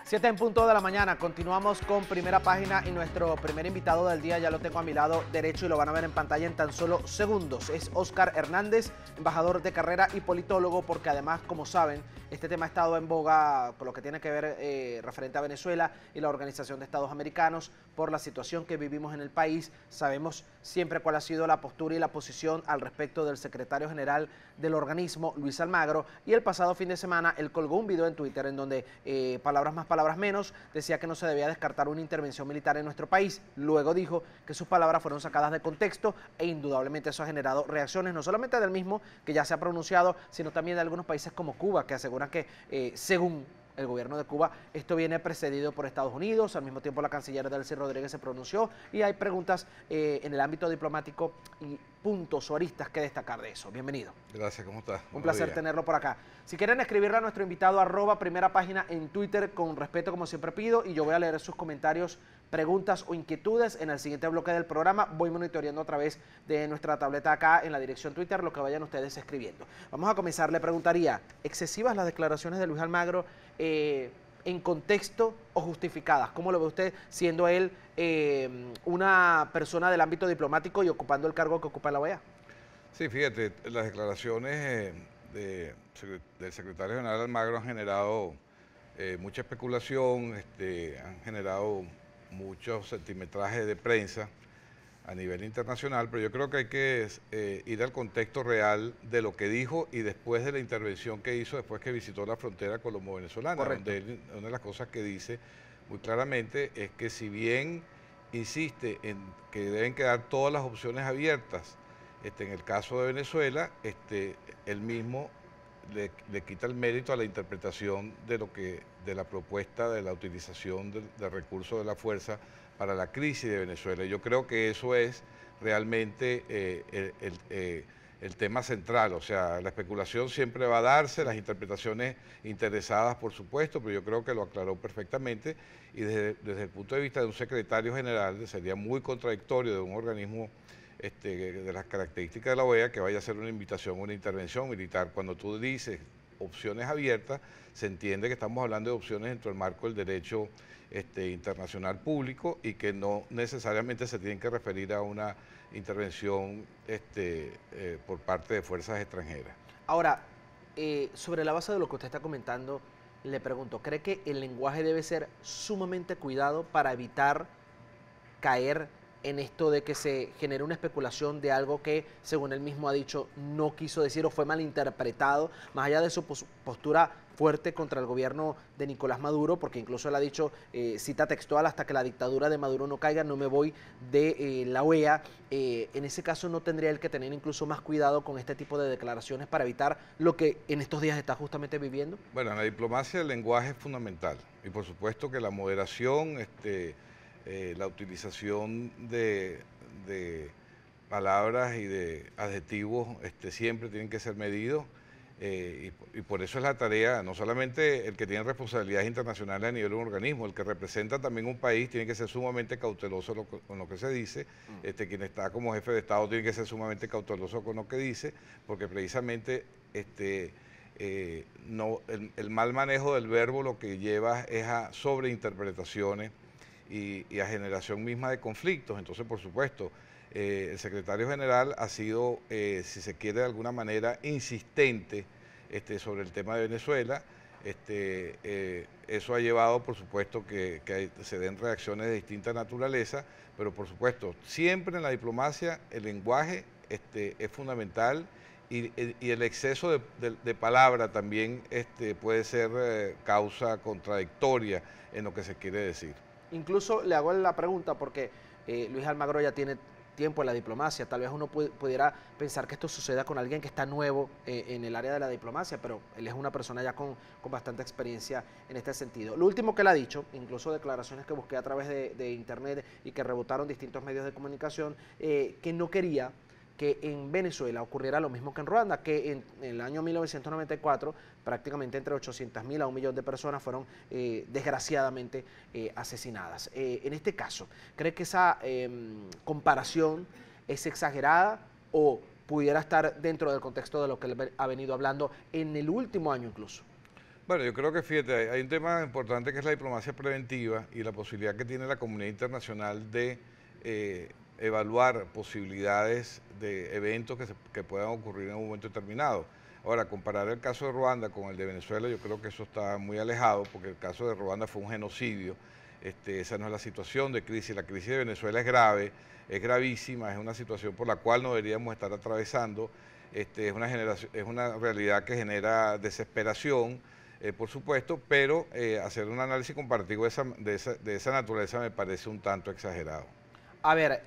Siete en punto de la mañana, continuamos con Primera Página y nuestro primer invitado del día ya lo tengo a mi lado derecho y lo van a ver en pantalla en tan solo segundos. Es Óscar Hernández, embajador de carrera y politólogo, porque además, como saben, este tema ha estado en boga con lo que tiene que ver referente a Venezuela y la Organización de Estados Americanos por la situación que vivimos en el país. Sabemos siempre cuál ha sido la postura y la posición al respecto del secretario general del organismo, Luis Almagro, y el pasado fin de semana él colgó un video en Twitter en donde palabras más, palabras menos, decía que no se debía descartar una intervención militar en nuestro país. Luego dijo que sus palabras fueron sacadas de contexto e indudablemente eso ha generado reacciones, no solamente del mismo que ya se ha pronunciado, sino también de algunos países como Cuba, que aseguran que según el gobierno de Cuba, esto viene precedido por Estados Unidos. Al mismo tiempo la canciller Delcy Rodríguez se pronunció y hay preguntas en el ámbito diplomático y puntos o aristas que destacar de eso. Bienvenido. Gracias, ¿cómo estás? Un placer tenerlo por acá. Si quieren escribirle a nuestro invitado, @Primera Página en Twitter, con respeto como siempre pido, y yo voy a leer sus comentarios, preguntas o inquietudes en el siguiente bloque del programa. Voy monitoreando a través de nuestra tableta acá en la dirección Twitter lo que vayan ustedes escribiendo. Vamos a comenzar. Le preguntaría, ¿excesivas las declaraciones de Luis Almagro en contexto o justificadas? ¿Cómo lo ve usted, siendo él una persona del ámbito diplomático y ocupando el cargo que ocupa en la OEA? Sí, fíjate, las declaraciones del secretario general Almagro han generado mucha especulación, han generado muchos centimetrajes de prensa a nivel internacional, pero yo creo que hay que ir al contexto real de lo que dijo y después de la intervención que hizo después que visitó la frontera colombo-venezolana. Correcto. Donde él, una de las cosas que dice muy claramente es que si bien insiste en que deben quedar todas las opciones abiertas, en el caso de Venezuela, él mismo le quita el mérito a la interpretación de la propuesta de la utilización del recurso de la fuerza para la crisis de Venezuela. Yo creo que eso es realmente el tema central. O sea, la especulación siempre va a darse, las interpretaciones interesadas, por supuesto, pero yo creo que lo aclaró perfectamente y desde el punto de vista de un secretario general sería muy contradictorio de un organismo de las características de la OEA que vaya a hacer una invitación a una intervención militar. Cuando tú dices opciones abiertas, se entiende que estamos hablando de opciones dentro del marco del derecho internacional público y que no necesariamente se tienen que referir a una intervención por parte de fuerzas extranjeras. Ahora, sobre la base de lo que usted está comentando, le pregunto, ¿cree que el lenguaje debe ser sumamente cuidado para evitar caer en esto de que se genere una especulación de algo que, según él mismo ha dicho, no quiso decir o fue malinterpretado, más allá de su postura fuerte contra el gobierno de Nicolás Maduro, porque incluso él ha dicho, cita textual, hasta que la dictadura de Maduro no caiga, no me voy de la OEA? En ese caso, ¿no tendría él que tener incluso más cuidado con este tipo de declaraciones para evitar lo que en estos días está justamente viviendo? Bueno, en la diplomacia el lenguaje es fundamental y por supuesto que la moderación, la utilización de palabras y de adjetivos siempre tienen que ser medidos y por eso es la tarea, no solamente el que tiene responsabilidades internacionales a nivel de un organismo, el que representa también un país tiene que ser sumamente cauteloso con lo que se dice, quien está como jefe de Estado tiene que ser sumamente cauteloso con lo que dice, porque precisamente el mal manejo del verbo lo que lleva es a sobreinterpretaciones y a generación misma de conflictos. Entonces, por supuesto, el secretario general ha sido, si se quiere de alguna manera, insistente sobre el tema de Venezuela. Eso ha llevado, por supuesto, que se den reacciones de distinta naturaleza, pero por supuesto, siempre en la diplomacia el lenguaje es fundamental y el exceso de palabra también puede ser causa contradictoria en lo que se quiere decir. Incluso le hago la pregunta porque Luis Almagro ya tiene tiempo en la diplomacia. Tal vez uno pudiera pensar que esto suceda con alguien que está nuevo en el área de la diplomacia, pero él es una persona ya con bastante experiencia en este sentido. Lo último que él ha dicho, incluso declaraciones que busqué a través de internet y que rebotaron distintos medios de comunicación, que no quería que en Venezuela ocurriera lo mismo que en Ruanda, que en el año 1994 prácticamente entre 800.000 a 1 millón de personas fueron desgraciadamente asesinadas. En este caso, ¿cree que esa comparación es exagerada o pudiera estar dentro del contexto de lo que él ha venido hablando en el último año incluso? Bueno, yo creo que fíjate, hay un tema importante que es la diplomacia preventiva y la posibilidad que tiene la comunidad internacional de evaluar posibilidades de eventos que puedan ocurrir en un momento determinado. Ahora, comparar el caso de Ruanda con el de Venezuela, yo creo que eso está muy alejado, porque el caso de Ruanda fue un genocidio. Esa no es la situación de crisis. La crisis de Venezuela es grave, es gravísima, es una situación por la cual no deberíamos estar atravesando. Es una realidad que genera desesperación, por supuesto, pero hacer un análisis comparativo de esa naturaleza me parece un tanto exagerado. A ver,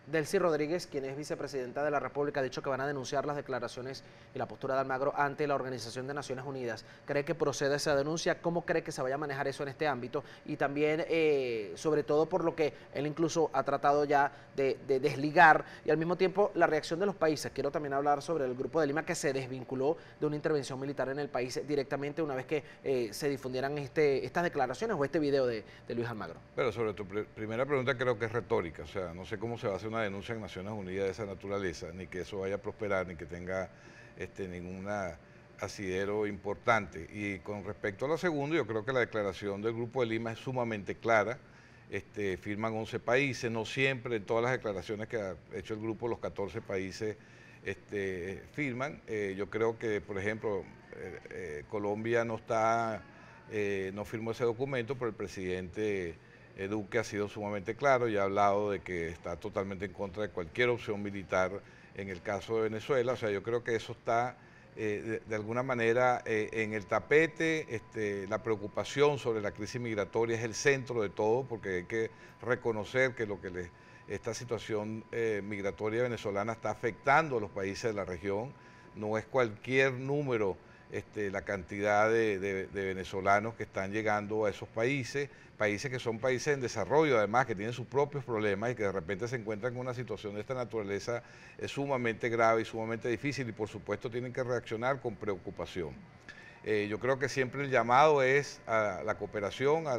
Delcy Rodríguez, quien es vicepresidenta de la República, ha dicho que van a denunciar las declaraciones y la postura de Almagro ante la Organización de Naciones Unidas. ¿Cree que procede esa denuncia? ¿Cómo cree que se vaya a manejar eso en este ámbito? Y también, sobre todo por lo que él incluso ha tratado ya de desligar y al mismo tiempo la reacción de los países. Quiero también hablar sobre el Grupo de Lima, que se desvinculó de una intervención militar en el país directamente una vez que se difundieran estas declaraciones o este video de Luis Almagro. Pero sobre tu primera pregunta creo que es retórica, o sea, no sé cómo se va a hacer una denuncia en Naciones Unidas de esa naturaleza, ni que eso vaya a prosperar, ni que tenga ningún asidero importante. Y con respecto a la segunda, yo creo que la declaración del Grupo de Lima es sumamente clara. Firman 11 países, no siempre en todas las declaraciones que ha hecho el grupo los 14 países firman. Yo creo que, por ejemplo, Colombia no firmó ese documento, pero el presidente Duque ha sido sumamente claro y ha hablado de que está totalmente en contra de cualquier opción militar en el caso de Venezuela. O sea, yo creo que eso está de alguna manera en el tapete. La preocupación sobre la crisis migratoria es el centro de todo, porque hay que reconocer que esta situación migratoria venezolana está afectando a los países de la región. No es cualquier número la cantidad de venezolanos que están llegando a esos países que son países en desarrollo, además, que tienen sus propios problemas y que de repente se encuentran con una situación de esta naturaleza es sumamente grave y sumamente difícil, y por supuesto tienen que reaccionar con preocupación. Yo creo que siempre el llamado es a la cooperación, a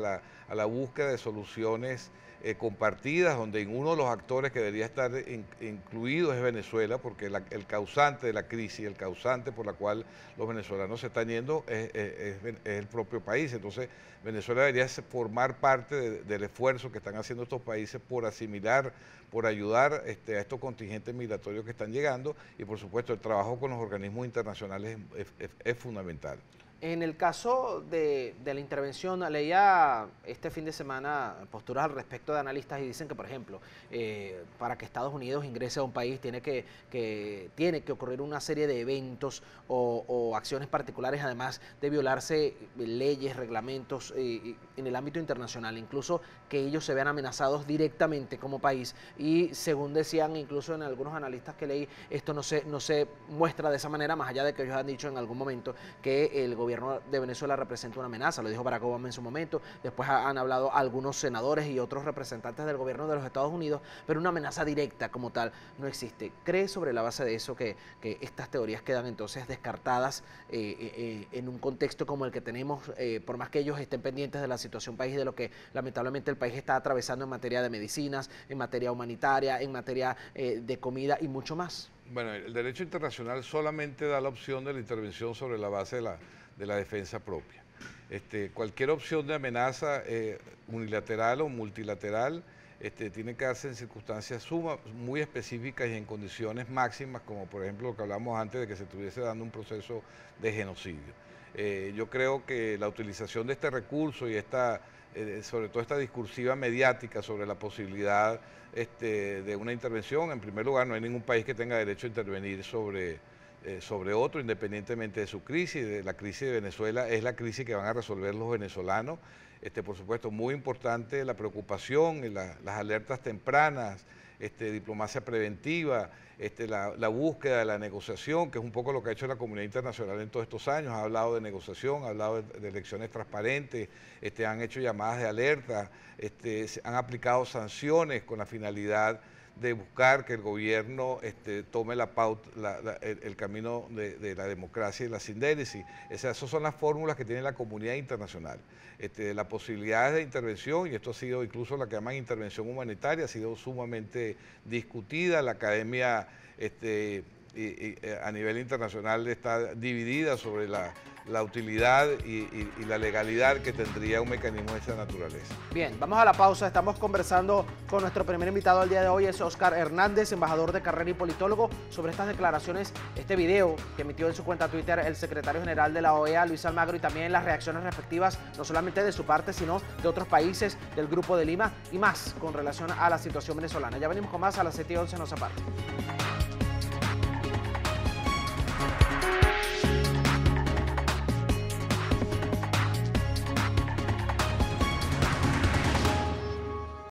la búsqueda de soluciones compartidas, donde uno de los actores que debería estar incluido es Venezuela, porque el causante de la crisis, el causante por la cual los venezolanos se están yendo es el propio país. Entonces Venezuela debería formar parte del esfuerzo que están haciendo estos países por asimilar, por ayudar a estos contingentes migratorios que están llegando, y por supuesto el trabajo con los organismos internacionales es fundamental. En el caso de la intervención, leía este fin de semana posturas al respecto de analistas y dicen que, por ejemplo, para que Estados Unidos ingrese a un país tiene que ocurrir una serie de eventos o acciones particulares, además de violarse leyes, reglamentos en el ámbito internacional, incluso que ellos se vean amenazados directamente como país. Y según decían incluso en algunos analistas que leí, esto no se muestra de esa manera, más allá de que ellos han dicho en algún momento que el gobierno de Venezuela representa una amenaza. Lo dijo Barack Obama en su momento, después han hablado algunos senadores y otros representantes del gobierno de los Estados Unidos, pero una amenaza directa como tal no existe. ¿Cree sobre la base de eso que estas teorías quedan entonces descartadas en un contexto como el que tenemos, por más que ellos estén pendientes de la situación país, de lo que lamentablemente el país está atravesando en materia de medicinas, en materia humanitaria, en materia de comida y mucho más? Bueno, el derecho internacional solamente da la opción de la intervención sobre la base de la defensa propia. Cualquier opción de amenaza unilateral o multilateral tiene que darse en circunstancias muy específicas y en condiciones máximas, como por ejemplo lo que hablamos antes de que se estuviese dando un proceso de genocidio. Yo creo que la utilización de este recurso y sobre todo esta discursiva mediática sobre la posibilidad de una intervención, en primer lugar, no hay ningún país que tenga derecho a intervenir sobre otro, independientemente de su crisis. La crisis de Venezuela es la crisis que van a resolver los venezolanos. Por supuesto, muy importante la preocupación y las alertas tempranas, diplomacia preventiva, la búsqueda de la negociación, que es un poco lo que ha hecho la comunidad internacional en todos estos años. Ha hablado de negociación, ha hablado de elecciones transparentes, han hecho llamadas de alerta, han aplicado sanciones con la finalidad de buscar que el gobierno tome la pauta, el camino de la democracia y la sindéresis. Esas son las fórmulas que tiene la comunidad internacional. Las posibilidades de intervención, y esto ha sido incluso la que llaman intervención humanitaria, ha sido sumamente discutida. La academia a nivel internacional está dividida sobre la utilidad y la legalidad que tendría un mecanismo de esa naturaleza. Bien, vamos a la pausa. Estamos conversando con nuestro primer invitado del día de hoy, es Óscar Hernández, embajador de carrera y politólogo, sobre estas declaraciones, este video que emitió en su cuenta Twitter el secretario general de la OEA, Luis Almagro, y también las reacciones respectivas, no solamente de su parte, sino de otros países del Grupo de Lima y más con relación a la situación venezolana. Ya venimos con más a las 7:11, no se aparte.